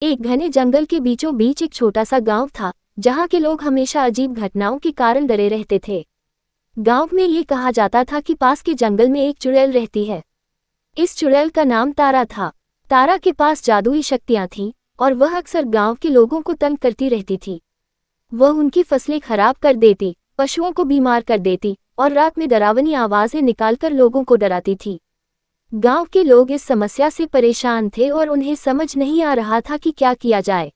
एक घने जंगल के बीचों बीच एक छोटा सा गांव था, जहां के लोग हमेशा अजीब घटनाओं के कारण डरे रहते थे। गांव में ये कहा जाता था कि पास के जंगल में एक चुड़ैल रहती है। इस चुड़ैल का नाम तारा था। तारा के पास जादुई शक्तियां थीं और वह अक्सर गांव के लोगों को तंग करती रहती थी। वह उनकी फसलें खराब कर देती, पशुओं को बीमार कर देती और रात में डरावनी आवाजें निकालकर लोगों को डराती थी। गांव के लोग इस समस्या से परेशान थे और उन्हें समझ नहीं आ रहा था कि क्या किया जाए।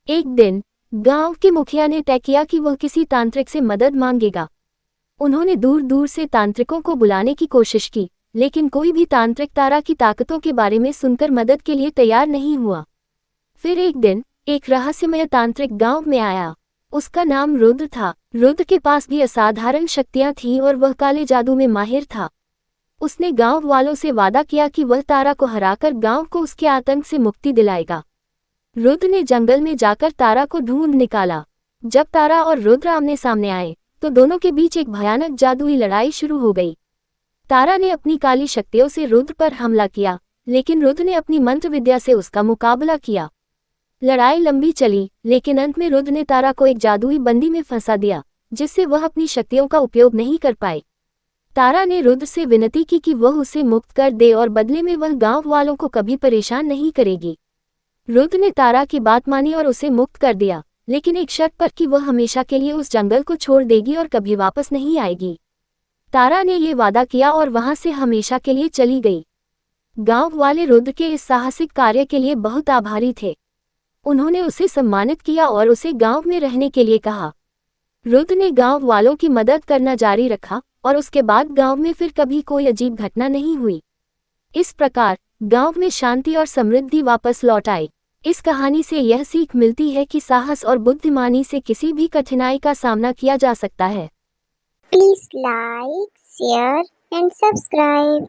एक दिन गांव के मुखिया ने तय किया कि वह किसी तांत्रिक से मदद मांगेगा। उन्होंने दूर दूर से तांत्रिकों को बुलाने की कोशिश की, लेकिन कोई भी तांत्रिक तारा की ताकतों के बारे में सुनकर मदद के लिए तैयार नहीं हुआ। फिर एक दिन एक रहस्यमय तांत्रिक गांव में आया। उसका नाम रुद्र था। रुद्र के पास भी असाधारण शक्तियां थीं और वह काले जादू में माहिर था। उसने गांव वालों से वादा किया कि वह तारा को हराकर गांव को उसके आतंक से मुक्ति दिलाएगा। रुद्र ने जंगल में जाकर तारा को ढूंढ निकाला। जब तारा और रुद्र आमने सामने आए तो दोनों के बीच एक भयानक जादुई लड़ाई शुरू हो गई। तारा ने अपनी काली शक्तियों से रुद्र पर हमला किया, लेकिन रुद्र ने अपनी मंत्र विद्या से उसका मुकाबला किया। लड़ाई लंबी चली, लेकिन अंत में रुद्र ने तारा को एक जादुई बंदी में फंसा दिया, जिससे वह अपनी शक्तियों का उपयोग नहीं कर पाए। तारा ने रुद्र से विनती की कि वह उसे मुक्त कर दे और बदले में वह गांव वालों को कभी परेशान नहीं करेगी। रुद्र ने तारा की बात मानी और उसे मुक्त कर दिया, लेकिन एक शर्त पर कि वह हमेशा के लिए उस जंगल को छोड़ देगी और कभी वापस नहीं आएगी। तारा ने ये वादा किया और वहां से हमेशा के लिए चली गई। गांव वाले रुद्र के इस साहसिक कार्य के लिए बहुत आभारी थे। उन्होंने उसे सम्मानित किया और उसे गांव में रहने के लिए कहा। रुद्र ने गांव वालों की मदद करना जारी रखा और उसके बाद गांव में फिर कभी कोई अजीब घटना नहीं हुई। इस प्रकार गांव में शांति और समृद्धि वापस लौट आई। इस कहानी से यह सीख मिलती है कि साहस और बुद्धिमानी से किसी भी कठिनाई का सामना किया जा सकता है। Please like, share and subscribe.